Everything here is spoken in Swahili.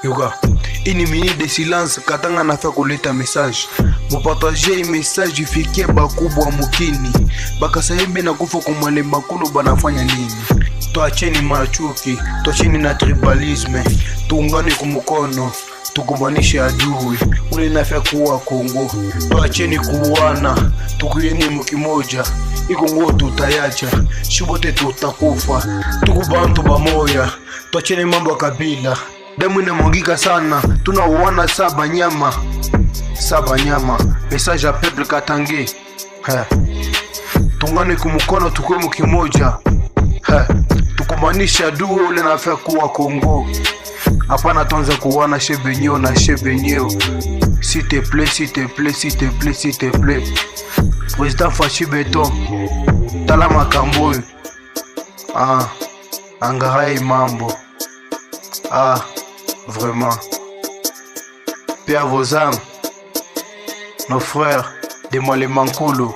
Yoga, une minute de silence katanga nafaa kuleta message. Mupartager message ifikie bakubwa mukini. Bakasaimbe na kufa kumwale makulu banafanya nini? Tuacheni machuki, tuacheni na tribalisme. Tuungane kumukono, tukubanishe adui. Ule nafaa kuwa Kongo. Tuacheni kuuana, tukuyeni mukimoja. Ikongo tutayacha, shibote tutakufa. Tukubantu bamoya, tuacheni mambo ya kabila. Damu inamwagika sana, tunauana saba nyama. Message ya peuple Katange. Tungane kumukono, tukue mukimoja. Tukumanisha adui ule nafaa kuwa Kongo. Hapana tuanze kuwana shebenyeo na shebenyeo. S'il te plaît, s'il te plaît, s'il te plaît, s'il te plaît. Président Fachi Beton, tala makambo. Angarai mambo. Vraiment. Paix à vos âmes, nos frères de Malemankolo.